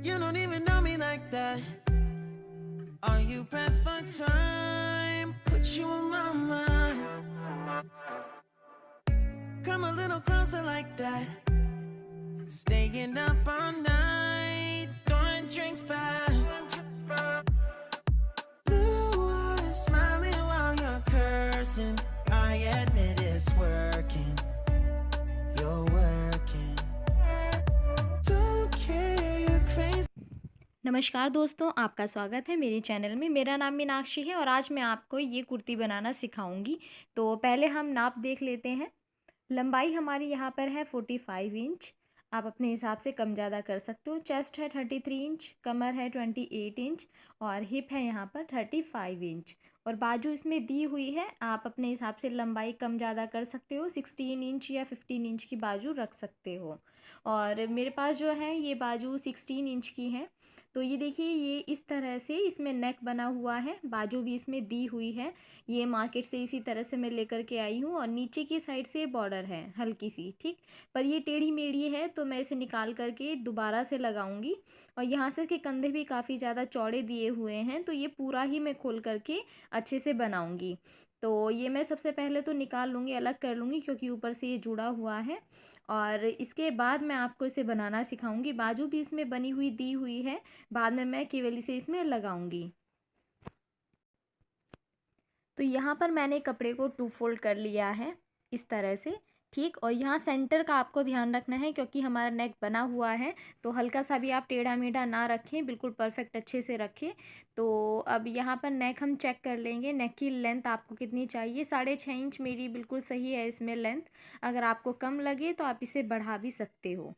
You don't even know me like that. Are you pressed for time? Put you on my mind. Come a little closer like that. Staying up all night, throwing drinks back. Blue eyes smiling while you're cursing. I admit it's working. You're working. Don't care, you're crazy. नमस्कार दोस्तों, आपका स्वागत है मेरे channel में। मेरा नाम मीनाक्षी है और आज मैं आपको ये कुर्ती बनाना सिखाऊंगी। तो पहले हम नाप देख लेते हैं। लंबाई हमारी यहाँ पर है 45 इंच। आप अपने हिसाब से कम ज़्यादा कर सकते हो। चेस्ट है 33 इंच, कमर है 28 इंच और हिप है यहाँ पर 35 इंच। और बाजू इसमें दी हुई है, आप अपने हिसाब से लंबाई कम ज़्यादा कर सकते हो। 16 इंच या 15 इंच की बाजू रख सकते हो। और मेरे पास जो है ये बाजू 16 इंच की है। तो ये देखिए, ये इस तरह से इसमें नेक बना हुआ है, बाजू भी इसमें दी हुई है। ये मार्केट से इसी तरह से मैं लेकर के आई हूँ और नीचे की साइड से बॉर्डर है हल्की सी, ठीक। पर ये टेढ़ी मेढ़ी है तो मैं इसे निकाल करके दोबारा से लगाऊंगी। और यहाँ से के कंधे भी काफ़ी ज़्यादा चौड़े दिए हुए हैं, तो ये पूरा ही मैं खोल करके अच्छे से बनाऊंगी। तो ये मैं सबसे पहले तो निकाल लूँगी, अलग कर लूँगी, क्योंकि ऊपर से ये जुड़ा हुआ है। और इसके बाद मैं आपको इसे बनाना सिखाऊंगी। बाजू भी इसमें बनी हुई दी हुई है, बाद में मैं केवली से इसमें लगाऊंगी। तो यहाँ पर मैंने कपड़े को 2 फोल्ड कर लिया है इस तरह से, ठीक। और यहाँ सेंटर का आपको ध्यान रखना है, क्योंकि हमारा नेक बना हुआ है तो हल्का सा भी आप टेढ़ा मेढ़ा ना रखें, बिल्कुल परफेक्ट अच्छे से रखें। तो अब यहाँ पर नेक हम चेक कर लेंगे। नेक की लेंथ आपको कितनी चाहिए। 6.5 इंच मेरी बिल्कुल सही है इसमें लेंथ। अगर आपको कम लगे तो आप इसे बढ़ा भी सकते हो।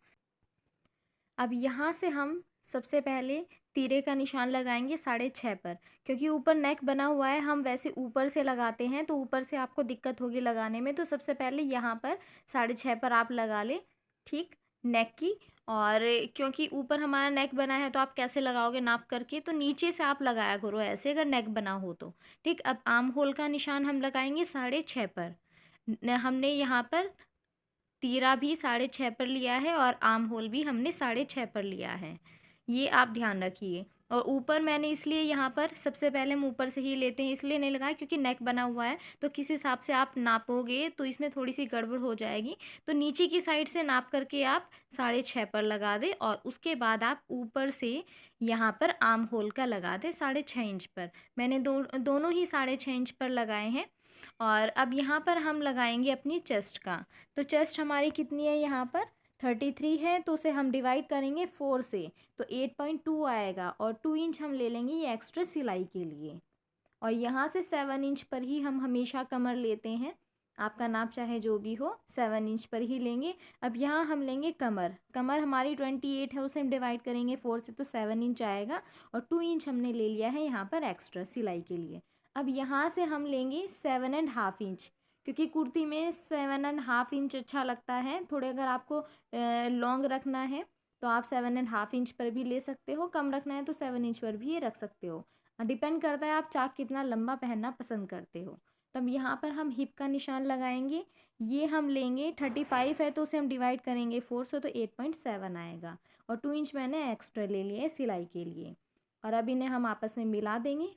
अब यहाँ से हम सबसे पहले तीरे का निशान लगाएंगे 6.5 पर, क्योंकि ऊपर नेक बना हुआ है। हम वैसे ऊपर से लगाते हैं तो ऊपर से आपको दिक्कत होगी लगाने में। तो सबसे पहले यहाँ पर 6.5 पर आप लगा लें, ठीक, नेक की। और क्योंकि ऊपर हमारा नेक बना है तो आप कैसे लगाओगे नाप करके, तो नीचे से आप लगाया करो ऐसे, अगर नेक बना हो तो, ठीक। अब आर्म होल का निशान हम लगाएंगे 6.5 पर। हमने यहाँ पर तीरा भी 6.5 पर लिया है और आर्म होल भी हमने 6.5 पर लिया है। ये आप ध्यान रखिए। और ऊपर मैंने इसलिए यहाँ पर सबसे पहले हम ऊपर से ही लेते हैं, इसलिए नहीं लगाया क्योंकि नेक बना हुआ है। तो किस हिसाब से आप नापोगे तो इसमें थोड़ी सी गड़बड़ हो जाएगी। तो नीचे की साइड से नाप करके आप 6.5 पर लगा दें और उसके बाद आप ऊपर से यहाँ पर आर्म होल का लगा दें 6.5 इंच पर। मैंने दोनों ही 6.5 इंच पर लगाए हैं। और अब यहाँ पर हम लगाएंगे अपनी चेस्ट का। तो चेस्ट हमारी कितनी है यहाँ पर 33 है, तो उसे हम डिवाइड करेंगे 4 से, तो 8.2 आएगा। और 2 इंच हम ले लेंगे ये एक्स्ट्रा सिलाई के लिए। और यहाँ से 7 इंच पर ही हम हमेशा कमर लेते हैं। आपका नाप चाहे जो भी हो, 7 इंच पर ही लेंगे। अब यहाँ हम लेंगे कमर। कमर हमारी 28 है, उसे हम डिवाइड करेंगे 4 से, तो 7 इंच आएगा। और 2 इंच हमने ले लिया है यहाँ पर एक्स्ट्रा सिलाई के लिए। अब यहाँ से हम लेंगे 7.5 इंच, क्योंकि कुर्ती में 7.5 इंच अच्छा लगता है। थोड़े अगर आपको लॉन्ग रखना है तो आप 7.5 इंच पर भी ले सकते हो, कम रखना है तो 7 इंच पर भी ये रख सकते हो। डिपेंड करता है आप चाक कितना लंबा पहनना पसंद करते हो। तब यहाँ पर हम हिप का निशान लगाएंगे। ये हम लेंगे 35 है, तो उसे हम डिवाइड करेंगे 4 से, तो 8.7 आएगा। और 2 इंच मैंने एक्स्ट्रा ले लिया है सिलाई के लिए। और अब इन्हें हम आपस में मिला देंगे।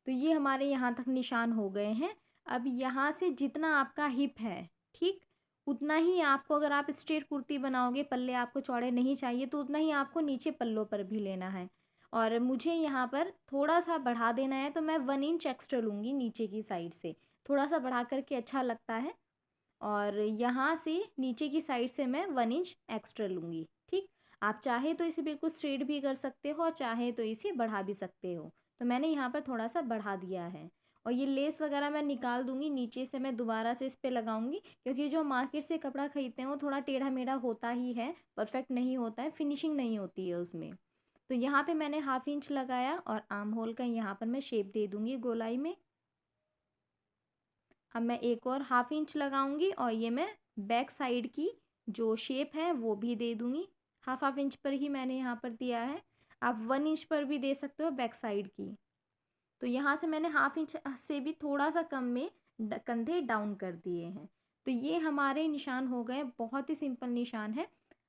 तो ये हमारे यहाँ तक निशान हो गए हैं। अब यहाँ से जितना आपका हिप है, ठीक, उतना ही आपको, अगर आप स्ट्रेट कुर्ती बनाओगे, पल्ले आपको चौड़े नहीं चाहिए, तो उतना ही आपको नीचे पल्लों पर भी लेना है। और मुझे यहाँ पर थोड़ा सा बढ़ा देना है, तो मैं 1 इंच एक्स्ट्रा लूँगी नीचे की साइड से। थोड़ा सा बढ़ा करके अच्छा लगता है। और यहाँ से नीचे की साइड से मैं 1 इंच एक्स्ट्रा लूँगी, ठीक। आप चाहे तो इसे बिल्कुल स्ट्रेट भी कर सकते हो और चाहे तो इसे बढ़ा भी सकते हो। तो मैंने यहाँ पर थोड़ा सा बढ़ा दिया है। और ये लेस वगैरह मैं निकाल दूँगी, नीचे से मैं दोबारा से इस पे लगाऊँगी, क्योंकि जो मार्केट से कपड़ा ख़रीदते हैं वो थोड़ा टेढ़ा मेढ़ा होता ही है, परफेक्ट नहीं होता है, फिनिशिंग नहीं होती है उसमें। तो यहाँ पे मैंने 1/2 इंच लगाया और आर्म होल का यहाँ पर मैं शेप दे दूँगी गोलाई में। अब मैं एक और 1/2 इंच लगाऊंगी और ये मैं बैक साइड की जो शेप है वो भी दे दूंगी। 1/2 इंच पर ही मैंने यहाँ पर दिया है। आप 1 इंच पर भी दे सकते हो बैक साइड की। तो यहाँ से मैंने 1/2 इंच से भी थोड़ा सा कम में कंधे डाउन कर दिए हैं। तो ये हमारे निशान हो गए। बहुत ही सिंपल निशान है।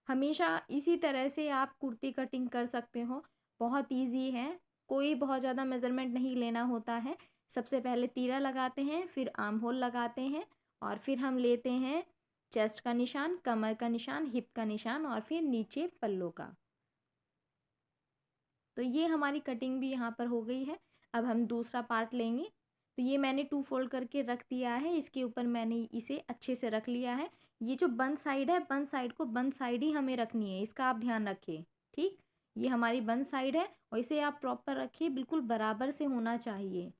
हमेशा इसी तरह से आप कुर्ती कटिंग कर सकते हो, बहुत ईजी है, कोई बहुत ज़्यादा मेज़रमेंट नहीं लेना होता है। सबसे पहले तीरा लगाते हैं, फिर आर्म होल लगाते हैं और फिर हम लेते हैं चेस्ट का निशान, कमर का निशान, हिप का निशान और फिर नीचे पल्लों का। तो ये हमारी कटिंग भी यहाँ पर हो गई है। अब हम दूसरा पार्ट लेंगे। तो ये मैंने 2 फोल्ड करके रख दिया है, इसके ऊपर मैंने इसे अच्छे से रख लिया है। ये जो बंद साइड है, बंद साइड को बंद साइड ही हमें रखनी है, इसका आप ध्यान रखिए, ठीक। ये हमारी बंद साइड है और इसे आप प्रॉपर रखिए, बिल्कुल बराबर से होना चाहिए।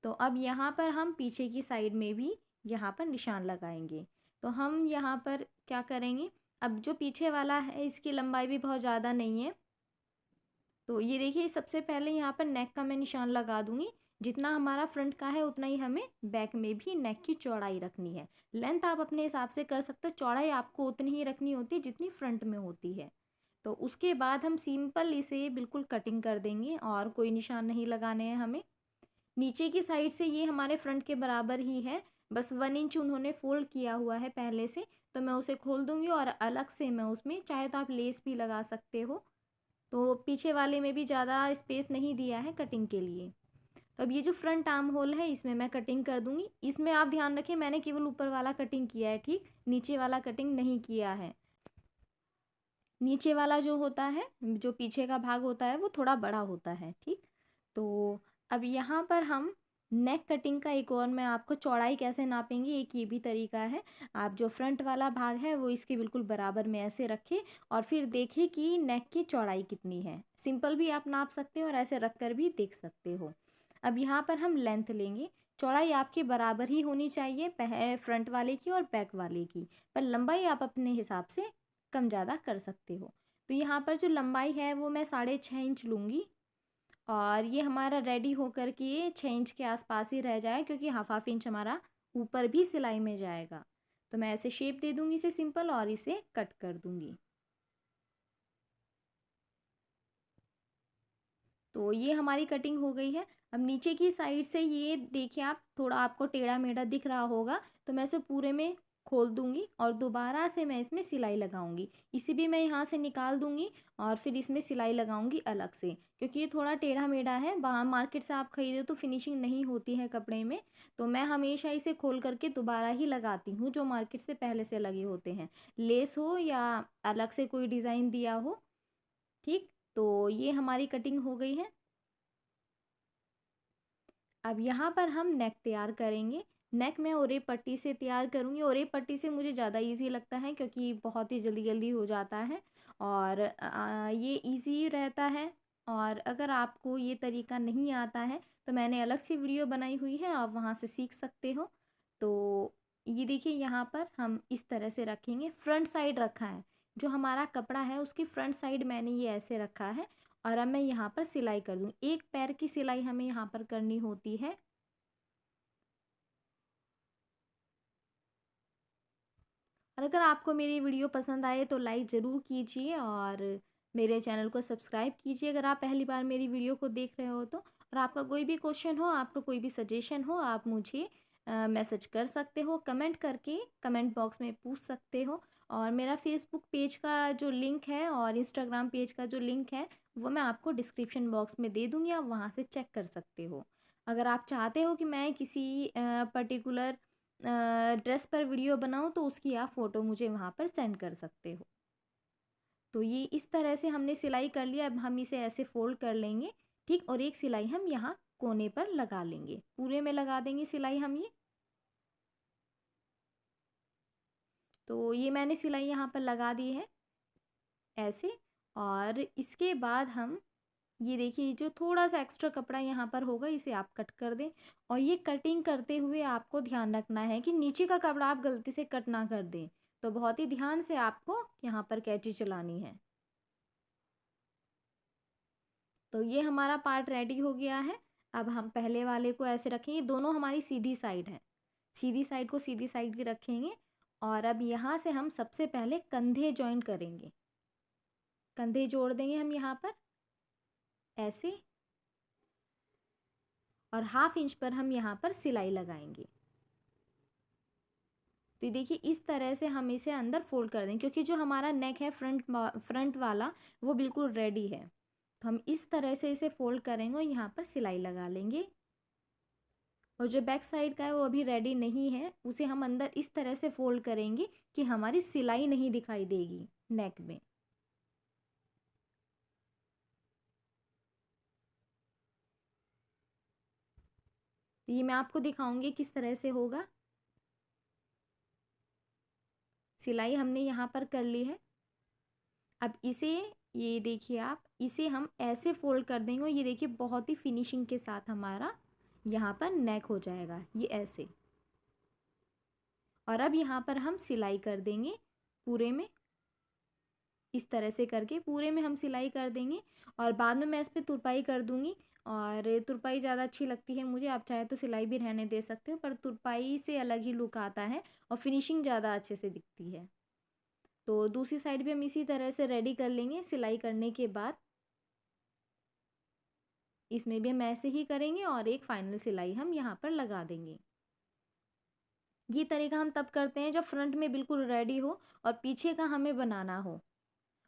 तो अब यहाँ पर हम पीछे की साइड में भी यहाँ पर निशान लगाएंगे। तो हम यहाँ पर क्या करेंगे, अब जो पीछे वाला है इसकी लंबाई भी बहुत ज़्यादा नहीं है, तो ये देखिए सबसे पहले यहाँ पर नेक का मैं निशान लगा दूंगी। जितना हमारा फ्रंट का है उतना ही हमें बैक में भी नेक की चौड़ाई रखनी है। लेंथ आप अपने हिसाब से कर सकते हो, चौड़ाई आपको उतनी ही रखनी होती है जितनी फ्रंट में होती है। तो उसके बाद हम सिंपल इसे बिल्कुल कटिंग कर देंगे और कोई निशान नहीं लगाने हैं हमें। नीचे की साइड से ये हमारे फ्रंट के बराबर ही है, बस 1 इंच उन्होंने फोल्ड किया हुआ है पहले से, तो मैं उसे खोल दूंगी और अलग से मैं उसमें चाहे तो आप लेस भी लगा सकते हो। तो पीछे वाले में भी ज़्यादा स्पेस नहीं दिया है कटिंग के लिए। तो अब ये जो फ्रंट आर्म होल है इसमें मैं कटिंग कर दूंगी। इसमें आप ध्यान रखें मैंने केवल ऊपर वाला कटिंग किया है, ठीक, नीचे वाला कटिंग नहीं किया है। नीचे वाला जो होता है, जो पीछे का भाग होता है वो थोड़ा बड़ा होता है, ठीक। तो अब यहाँ पर हम नेक कटिंग का एक और मैं आपको चौड़ाई कैसे नापेंगे एक ये भी तरीका है। आप जो फ्रंट वाला भाग है वो इसके बिल्कुल बराबर में ऐसे रखें और फिर देखिए कि नेक की चौड़ाई कितनी है। सिंपल भी आप नाप सकते हो और ऐसे रख कर भी देख सकते हो। अब यहाँ पर हम लेंथ लेंगे। चौड़ाई आपकी बराबर ही होनी चाहिए फ्रंट वाले की और बैक वाले की, पर लंबाई आप अपने हिसाब से कम ज़्यादा कर सकते हो। तो यहाँ पर जो लंबाई है वो मैं 6.5 इंच लूँगी और ये हमारा रेडी होकर के ये 6 इंच के आसपास ही रह जाए, क्योंकि हाफ इंच हमारा ऊपर भी सिलाई में जाएगा। तो मैं ऐसे शेप दे दूँगी इसे सिंपल और इसे कट कर दूँगी। तो ये हमारी कटिंग हो गई है। अब नीचे की साइड से ये देखिए आप थोड़ा आपको टेढ़ा मेढ़ा दिख रहा होगा, तो मैं इसे पूरे में खोल दूंगी और दोबारा से मैं इसमें सिलाई लगाऊंगी। इसे भी मैं यहाँ से निकाल दूंगी और फिर इसमें सिलाई लगाऊंगी अलग से, क्योंकि ये थोड़ा टेढ़ा मेढ़ा है। बाहर मार्केट से आप खरीदे तो फिनिशिंग नहीं होती है कपड़े में, तो मैं हमेशा इसे खोल करके दोबारा ही लगाती हूँ जो मार्केट से पहले से लगे होते हैं, लेस हो या अलग से कोई डिज़ाइन दिया हो, ठीक। तो ये हमारी कटिंग हो गई है। अब यहाँ पर हम नेक तैयार करेंगे। नेक मैं ओरे पट्टी से तैयार करूँगी। ओरे पट्टी से मुझे ज़्यादा इजी लगता है क्योंकि बहुत ही जल्दी जल्दी हो जाता है और ये इजी रहता है। और अगर आपको ये तरीका नहीं आता है तो मैंने अलग से वीडियो बनाई हुई है, आप वहाँ से सीख सकते हो। तो ये देखिए यहाँ पर हम इस तरह से रखेंगे, फ्रंट साइड रखा है, जो हमारा कपड़ा है उसकी फ्रंट साइड मैंने ये ऐसे रखा है। और अब मैं यहाँ पर सिलाई कर दूँ, एक पैर की सिलाई हमें यहाँ पर करनी होती है। और अगर आपको मेरी वीडियो पसंद आए तो लाइक ज़रूर कीजिए और मेरे चैनल को सब्सक्राइब कीजिए अगर आप पहली बार मेरी वीडियो को देख रहे हो तो। और आपका कोई भी क्वेश्चन हो, आपका कोई भी सजेशन हो, आप मुझे मैसेज कर सकते हो, कमेंट करके कमेंट बॉक्स में पूछ सकते हो। और मेरा फेसबुक पेज का जो लिंक है और इंस्टाग्राम पेज का जो लिंक है वो मैं आपको डिस्क्रिप्शन बॉक्स में दे दूँगी, आप वहाँ से चेक कर सकते हो। अगर आप चाहते हो कि मैं किसी पर्टिकुलर ड्रेस पर वीडियो बनाऊँ तो उसकी आप फ़ोटो मुझे वहाँ पर सेंड कर सकते हो। तो ये इस तरह से हमने सिलाई कर लिया। अब हम इसे ऐसे फ़ोल्ड कर लेंगे, ठीक, और एक सिलाई हम यहाँ कोने पर लगा लेंगे, पूरे में लगा देंगे सिलाई हम ये। तो ये मैंने सिलाई यहाँ पर लगा दी है ऐसे। और इसके बाद हम ये देखिए जो थोड़ा सा एक्स्ट्रा कपड़ा यहाँ पर होगा इसे आप कट कर दें। और ये कटिंग करते हुए आपको ध्यान रखना है कि नीचे का कपड़ा आप गलती से कट ना कर दें, तो बहुत ही ध्यान से आपको यहाँ पर कैंची चलानी है। तो ये हमारा पार्ट रेडी हो गया है। अब हम पहले वाले को ऐसे रखेंगे, दोनों हमारी सीधी साइड है, सीधी साइड को सीधी साइड की रखेंगे। और अब यहाँ से हम सबसे पहले कंधे जॉइन करेंगे, कंधे जोड़ देंगे हम यहाँ पर ऐसे। और हाफ इंच पर हम यहाँ पर सिलाई लगाएंगे। तो ये देखिए इस तरह से हम इसे अंदर फोल्ड कर देंगे, क्योंकि जो हमारा नेक है फ्रंट वाला वो बिल्कुल रेडी है। तो हम इस तरह से इसे फोल्ड करेंगे और यहाँ पर सिलाई लगा लेंगे। और जो बैक साइड का है वो अभी रेडी नहीं है, उसे हम अंदर इस तरह से फोल्ड करेंगे कि हमारी सिलाई नहीं दिखाई देगी नेक में। तो ये मैं आपको दिखाऊंगी किस तरह से होगा। सिलाई हमने यहाँ पर कर ली है। अब इसे, ये देखिए आप, इसे हम ऐसे फोल्ड कर देंगे और ये देखिए बहुत ही फिनिशिंग के साथ हमारा यहाँ पर नेक हो जाएगा, ये ऐसे। और अब यहाँ पर हम सिलाई कर देंगे पूरे में, इस तरह से करके पूरे में हम सिलाई कर देंगे। और बाद में मैं इस पर तुरपाई कर दूंगी, और तुरपाई ज़्यादा अच्छी लगती है मुझे। आप चाहे तो सिलाई भी रहने दे सकते हो, पर तुरपाई से अलग ही लुक आता है और फिनिशिंग ज़्यादा अच्छे से दिखती है। तो दूसरी साइड भी हम इसी तरह से रेडी कर लेंगे। सिलाई करने के बाद इसमें भी हम ऐसे ही करेंगे और एक फाइनल सिलाई हम यहाँ पर लगा देंगे। ये तरीका हम तब करते हैं जब फ्रंट में बिल्कुल रेडी हो और पीछे का हमें बनाना हो।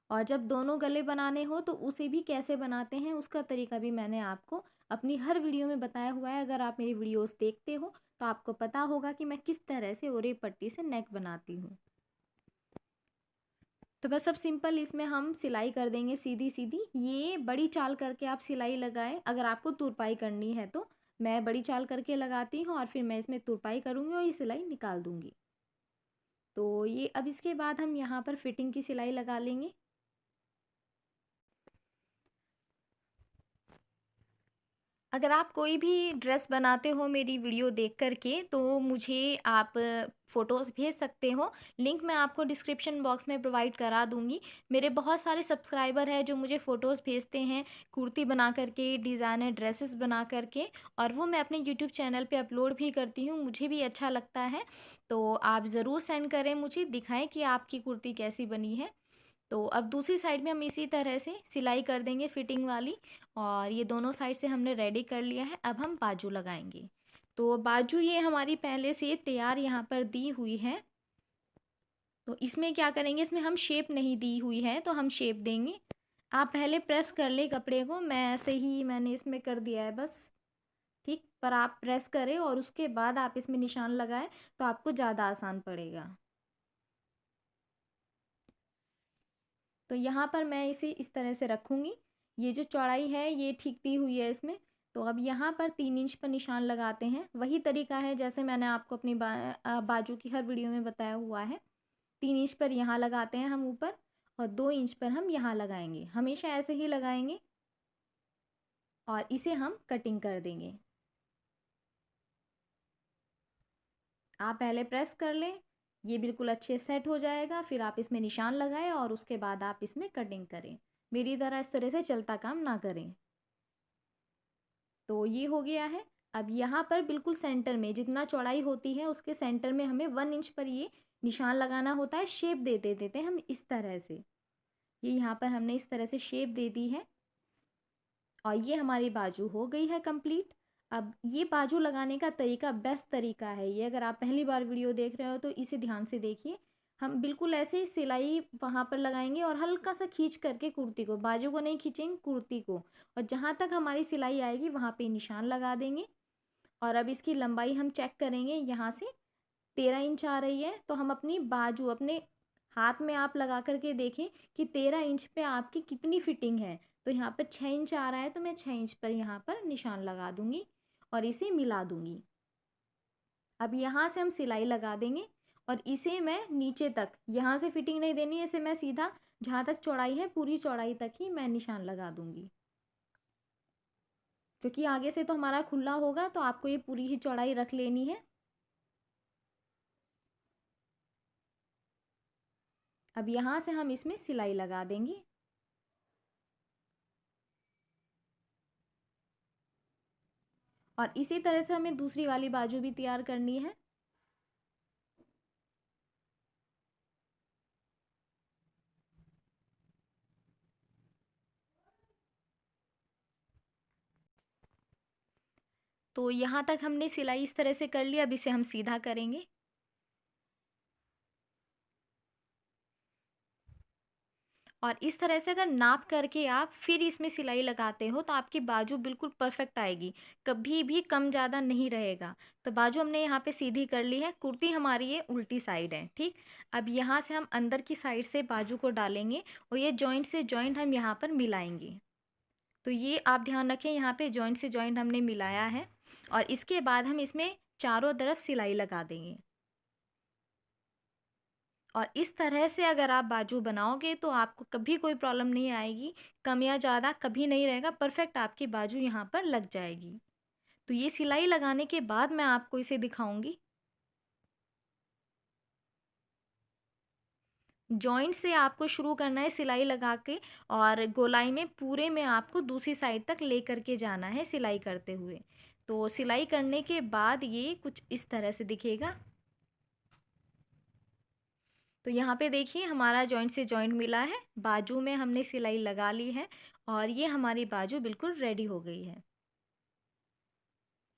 और जब दोनों गले बनाने हो तो उसे भी कैसे बनाते हैं उसका तरीका भी मैंने आपको अपनी हर वीडियो में बताया हुआ है। अगर आप मेरी वीडियोस देखते हो तो आपको पता होगा कि मैं किस तरह से ओरे पट्टी से नेक बनाती हूँ। तो बस अब सिंपल इसमें हम सिलाई कर देंगे सीधी सीधी। ये बड़ी चाल करके आप सिलाई लगाएं। अगर आपको तुरपाई करनी है तो मैं बड़ी चाल करके लगाती हूँ और फिर मैं इसमें तुरपाई करूँगी और ये सिलाई निकाल दूँगी। तो ये अब इसके बाद हम यहाँ पर फिटिंग की सिलाई लगा लेंगे। अगर आप कोई भी ड्रेस बनाते हो मेरी वीडियो देख कर के, तो मुझे आप फ़ोटोज़ भेज सकते हो। लिंक मैं आपको डिस्क्रिप्शन बॉक्स में प्रोवाइड करा दूँगी। मेरे बहुत सारे सब्सक्राइबर हैं जो मुझे फ़ोटोज़ भेजते हैं कुर्ती बना कर के, डिज़ाइनर ड्रेसेस बना कर के, और वो मैं अपने यूट्यूब चैनल पे अपलोड भी करती हूँ। मुझे भी अच्छा लगता है। तो आप ज़रूर सेंड करें, मुझे दिखाएँ कि आपकी कुर्ती कैसी बनी है। तो अब दूसरी साइड में हम इसी तरह से सिलाई कर देंगे फिटिंग वाली। और ये दोनों साइड से हमने रेडी कर लिया है। अब हम बाजू लगाएंगे। तो बाजू ये हमारी पहले से तैयार यहाँ पर दी हुई है। तो इसमें क्या करेंगे, इसमें हम शेप नहीं दी हुई है तो हम शेप देंगे। आप पहले प्रेस कर ले कपड़े को, मैं ऐसे ही मैंने इसमें कर दिया है बस, ठीक। पर आप प्रेस करें और उसके बाद आप इसमें निशान लगाएं तो आपको ज़्यादा आसान पड़ेगा। तो यहाँ पर मैं इसे इस तरह से रखूँगी। ये जो चौड़ाई है ये ठीक दी हुई है इसमें। तो अब यहाँ पर 3 इंच पर निशान लगाते हैं। वही तरीका है जैसे मैंने आपको अपनी बाजू की हर वीडियो में बताया हुआ है। 3 इंच पर यहाँ लगाते हैं हम ऊपर, और 2 इंच पर हम यहाँ लगाएंगे। हमेशा ऐसे ही लगाएंगे और इसे हम कटिंग कर देंगे। आप पहले प्रेस कर लें, ये बिल्कुल अच्छे सेट हो जाएगा। फिर आप इसमें निशान लगाएं और उसके बाद आप इसमें कटिंग करें। मेरी तरह इस तरह से चलता काम ना करें। तो ये हो गया है। अब यहाँ पर बिल्कुल सेंटर में जितना चौड़ाई होती है उसके सेंटर में हमें 1 इंच पर ये निशान लगाना होता है। शेप देते देते हम इस तरह से, ये यहाँ पर हमने इस तरह से शेप दे दी है और ये हमारी बाजू हो गई है कंप्लीट। अब ये बाजू लगाने का तरीका बेस्ट तरीका है ये। अगर आप पहली बार वीडियो देख रहे हो तो इसे ध्यान से देखिए। हम बिल्कुल ऐसे सिलाई वहाँ पर लगाएंगे और हल्का सा खींच करके कुर्ती को, बाजू को नहीं खींचेंगे, कुर्ती को, और जहाँ तक हमारी सिलाई आएगी वहाँ पे निशान लगा देंगे। और अब इसकी लंबाई हम चेक करेंगे। यहाँ से 13 इंच आ रही है तो हम अपनी बाजू अपने हाथ में आप लगा करके देखें कि 13 इंच पे आपकी कितनी फिटिंग है। तो यहाँ पर 6 इंच आ रहा है तो मैं 6 इंच पर यहाँ पर निशान लगा दूंगी और इसे मिला दूंगी। अब यहाँ से हम सिलाई लगा देंगे और इसे मैं नीचे तक, यहाँ से फिटिंग नहीं देनी है, इसे मैं सीधा जहाँ तक चौड़ाई है पूरी चौड़ाई तक ही मैं निशान लगा दूंगी, क्योंकि आगे से तो हमारा खुला होगा तो आपको ये पूरी ही चौड़ाई रख लेनी है। अब यहाँ से हम इसमें सिलाई लगा देंगे। और इसी तरह से हमें दूसरी वाली बाजू भी तैयार करनी है। तो यहाँ तक हमने सिलाई इस तरह से कर ली। अब इसे हम सीधा करेंगे। और इस तरह से अगर नाप करके आप फिर इसमें सिलाई लगाते हो तो आपकी बाजू बिल्कुल परफेक्ट आएगी, कभी भी कम ज़्यादा नहीं रहेगा। तो बाजू हमने यहाँ पे सीधी कर ली है, कुर्ती हमारी ये उल्टी साइड है, ठीक। अब यहाँ से हम अंदर की साइड से बाजू को डालेंगे और ये जॉइंट से जॉइंट हम यहाँ पर मिलाएंगे। तो ये आप ध्यान रखें, यहाँ पे जॉइंट से जॉइंट हमने मिलाया है और इसके बाद हम इसमें चारों तरफ सिलाई लगा देंगे। और इस तरह से अगर आप बाजू बनाओगे तो आपको कभी कोई प्रॉब्लम नहीं आएगी, कम या ज़्यादा कभी नहीं रहेगा, परफेक्ट आपकी बाजू यहाँ पर लग जाएगी। तो ये सिलाई लगाने के बाद मैं आपको इसे दिखाऊंगी। जॉइंट से आपको शुरू करना है सिलाई लगा के और गोलाई में पूरे में आपको दूसरी साइड तक ले करके जाना है सिलाई करते हुए। तो सिलाई करने के बाद ये कुछ इस तरह से दिखेगा। तो यहाँ पे देखिए हमारा जॉइंट से जॉइंट मिला है, बाजू में हमने सिलाई लगा ली है और ये हमारी बाजू बिल्कुल रेडी हो गई है।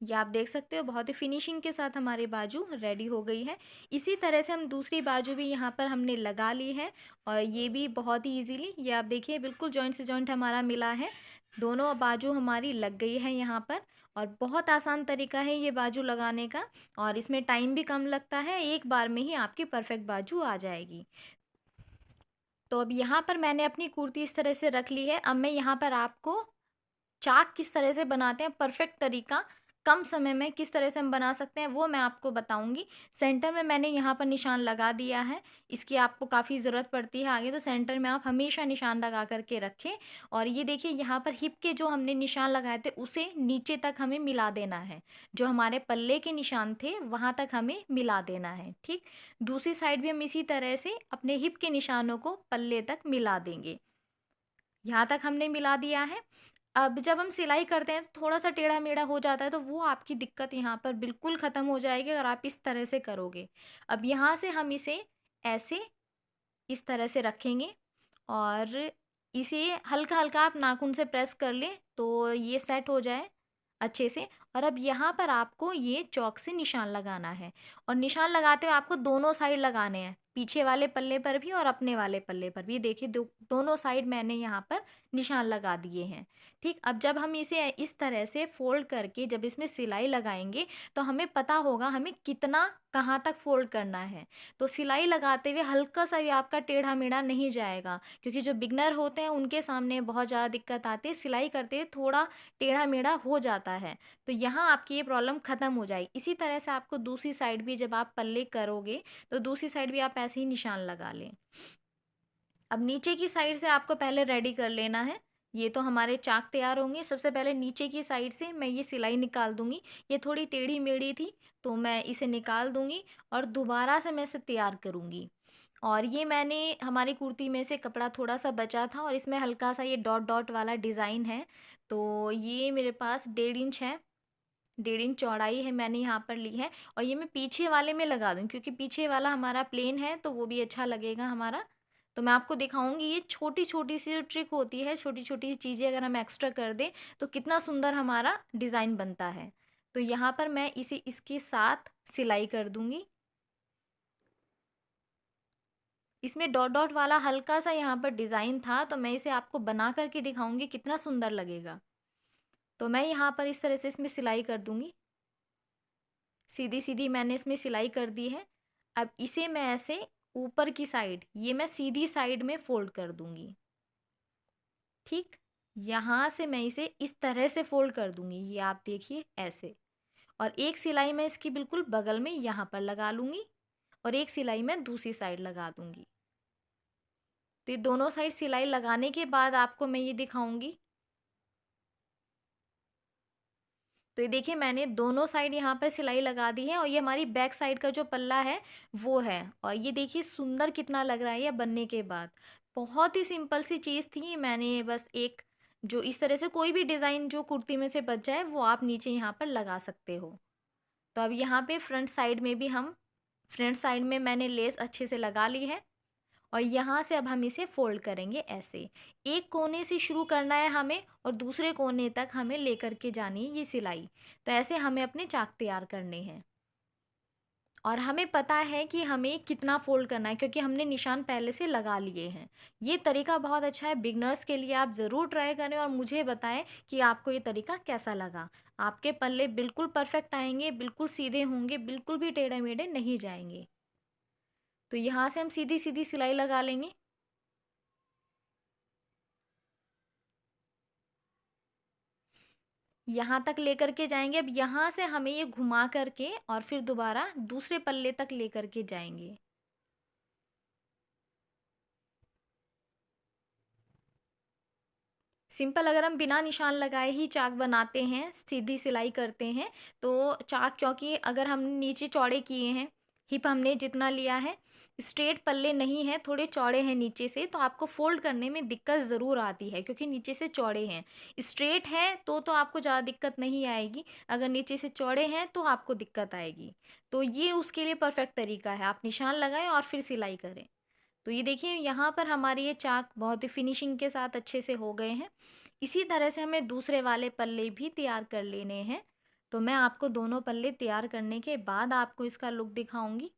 ये आप देख सकते हो बहुत ही फिनिशिंग के साथ हमारी बाजू रेडी हो गई है। इसी तरह से हम दूसरी बाजू भी यहाँ पर हमने लगा ली है और ये भी बहुत ही इजीली, ये आप देखिए बिल्कुल जॉइंट से जॉइंट हमारा मिला है, दोनों बाजू हमारी लग गई है यहाँ पर। और बहुत आसान तरीका है ये बाजू लगाने का और इसमें टाइम भी कम लगता है, एक बार में ही आपकी परफेक्ट बाजू आ जाएगी। तो अब यहाँ पर मैंने अपनी कुर्ती इस तरह से रख ली है। अब मैं यहाँ पर आपको चाक किस तरह से बनाते हैं परफेक्ट तरीका, कम समय में किस तरह से हम बना सकते हैं, वो मैं आपको बताऊंगी। सेंटर में मैंने यहाँ पर निशान लगा दिया है, इसकी आपको काफ़ी ज़रूरत पड़ती है आगे, तो सेंटर में आप हमेशा निशान लगा करके रखें। और ये देखिए यहाँ पर हिप के जो हमने निशान लगाए थे उसे नीचे तक हमें मिला देना है, जो हमारे पल्ले के निशान थे वहाँ तक हमें मिला देना है, ठीक। दूसरी साइड भी हम इसी तरह से अपने हिप के निशानों को पल्ले तक मिला देंगे। यहाँ तक हमने मिला दिया है। अब जब हम सिलाई करते हैं तो थोड़ा सा टेढ़ा मेढ़ा हो जाता है, तो वो आपकी दिक्कत यहाँ पर बिल्कुल ख़त्म हो जाएगी अगर आप इस तरह से करोगे। अब यहाँ से हम इसे ऐसे इस तरह से रखेंगे और इसे हल्का हल्का आप नाखून से प्रेस कर लें तो ये सेट हो जाए अच्छे से। और अब यहाँ पर आपको ये चौक से निशान लगाना है और निशान लगाते हुए आपको दोनों साइड लगाने हैं, पीछे वाले पल्ले पर भी और अपने वाले पल्ले पर भी। देखिए दोनों साइड मैंने यहाँ पर निशान लगा दिए हैं, ठीक। अब जब हम इसे इस तरह से फोल्ड करके जब इसमें सिलाई लगाएंगे तो हमें पता होगा हमें कितना कहाँ तक फोल्ड करना है। तो सिलाई लगाते हुए हल्का सा भी आपका टेढ़ा मेढ़ा नहीं जाएगा, क्योंकि जो बिगनर होते हैं उनके सामने बहुत ज़्यादा दिक्कत आती है, सिलाई करते हुए थोड़ा टेढ़ा मेढ़ा हो जाता है। तो यहाँ आपकी ये प्रॉब्लम ख़त्म हो जाएगी। इसी तरह से आपको दूसरी साइड भी जब आप पल्ले करोगे तो दूसरी साइड भी आप ऐसे ही निशान लगा लें। अब नीचे की साइड से आपको पहले रेडी कर लेना है। ये तो हमारे चाक तैयार होंगे। सबसे पहले नीचे की साइड से मैं ये सिलाई निकाल दूंगी, ये थोड़ी टेढ़ी मेढ़ी थी तो मैं इसे निकाल दूंगी और दोबारा से मैं इसे तैयार करूंगी। और ये मैंने हमारी कुर्ती में से कपड़ा थोड़ा सा बचा था और इसमें हल्का सा ये डॉट डॉट वाला डिज़ाइन है, तो ये मेरे पास 1.5 इंच है, 1.5 इंच चौड़ाई है मैंने यहाँ पर ली है। और ये मैं पीछे वाले में लगा दूँ क्योंकि पीछे वाला हमारा प्लेन है तो वो भी अच्छा लगेगा हमारा। तो मैं आपको दिखाऊंगी, ये छोटी छोटी सी जो ट्रिक होती है, छोटी छोटी सी चीज़ें अगर हम एक्स्ट्रा कर दें तो कितना सुंदर हमारा डिज़ाइन बनता है। तो यहाँ पर मैं इसे इसके साथ सिलाई कर दूंगी। इसमें डॉट डॉट वाला हल्का सा यहाँ पर डिज़ाइन था तो मैं इसे आपको बना करके दिखाऊंगी कितना सुंदर लगेगा। तो मैं यहाँ पर इस तरह से इसमें सिलाई कर दूंगी, सीधी सीधी मैंने इसमें सिलाई कर दी है। अब इसे मैं ऐसे ऊपर की साइड, ये मैं सीधी साइड में फोल्ड कर दूंगी, ठीक। यहाँ से मैं इसे इस तरह से फोल्ड कर दूंगी, ये आप देखिए ऐसे। और एक सिलाई मैं इसकी बिल्कुल बगल में यहाँ पर लगा लूँगी और एक सिलाई मैं दूसरी साइड लगा दूँगी। तो ये दोनों साइड सिलाई लगाने के बाद आपको मैं ये दिखाऊंगी। तो ये देखिए मैंने दोनों साइड यहाँ पर सिलाई लगा दी है और ये हमारी बैक साइड का जो पल्ला है वो है। और ये देखिए सुंदर कितना लग रहा है ये बनने के बाद। बहुत ही सिंपल सी चीज़ थी, मैंने बस एक जो इस तरह से कोई भी डिज़ाइन जो कुर्ती में से बच जाए वो आप नीचे यहाँ पर लगा सकते हो। तो अब यहाँ पे फ्रंट साइड में मैंने लेस अच्छे से लगा ली है और यहाँ से अब हम इसे फोल्ड करेंगे ऐसे। एक कोने से शुरू करना है हमें और दूसरे कोने तक हमें लेकर के जानी है ये सिलाई। तो ऐसे हमें अपने चाक तैयार करने हैं और हमें पता है कि हमें कितना फ़ोल्ड करना है क्योंकि हमने निशान पहले से लगा लिए हैं। ये तरीका बहुत अच्छा है, बिगिनर्स के लिए आप ज़रूर ट्राई करें और मुझे बताएँ कि आपको ये तरीका कैसा लगा। आपके पल्ले बिल्कुल परफेक्ट आएँगे, बिल्कुल सीधे होंगे, बिल्कुल भी टेढ़े-मेढ़े नहीं जाएँगे। तो यहाँ से हम सीधी-सीधी सिलाई लगा लेंगे। यहाँ तक लेकर के जाएँगे, अब यहाँ से हमें ये घुमा करके और फिर दोबारा दूसरे पल्ले तक लेकर के जाएँगे। सिंपल अगर हम बिना निशान लगाए ही चाक बनाते हैं, सीधी सिलाई करते हैं, तो चाक क्योंकि अगर हम नीचे चौड़े किए हैं, हिप हमने जितना लिया है, स्ट्रेट पल्ले नहीं हैं, थोड़े चौड़े हैं नीचे से, तो आपको फ़ोल्ड करने में दिक्कत ज़रूर आती है क्योंकि नीचे से चौड़े हैं। स्ट्रेट हैं तो आपको ज़्यादा दिक्कत नहीं आएगी, अगर नीचे से चौड़े हैं तो आपको दिक्कत आएगी। तो ये उसके लिए परफ़ेक्ट तरीका है, आप निशान लगाएँ और फिर सिलाई करें। तो ये देखिए यहाँ पर हमारे ये चाक बहुत ही फिनिशिंग के साथ अच्छे से हो गए हैं। इसी तरह से हमें दूसरे वाले पल्ले भी तैयार कर लेने हैं। तो मैं आपको दोनों पल्ले तैयार करने के बाद आपको इसका लुक दिखाऊंगी।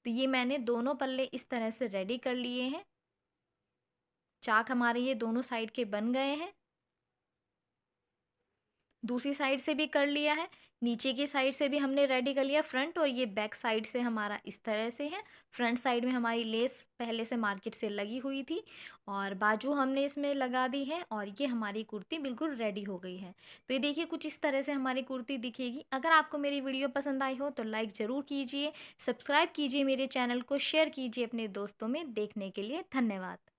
तो ये मैंने दोनों पल्ले इस तरह से रेडी कर लिए हैं। चाक हमारे ये दोनों साइड के बन गए हैं। दूसरी साइड से भी कर लिया है, नीचे की साइड से भी हमने रेडी कर लिया फ्रंट, और ये बैक साइड से हमारा इस तरह से है। फ्रंट साइड में हमारी लेस पहले से मार्केट से लगी हुई थी और बाजू हमने इसमें लगा दी है और ये हमारी कुर्ती बिल्कुल रेडी हो गई है। तो ये देखिए कुछ इस तरह से हमारी कुर्ती दिखेगी। अगर आपको मेरी वीडियो पसंद आई हो तो लाइक ज़रूर कीजिए, सब्सक्राइब कीजिए मेरे चैनल को, शेयर कीजिए अपने दोस्तों में। देखने के लिए धन्यवाद।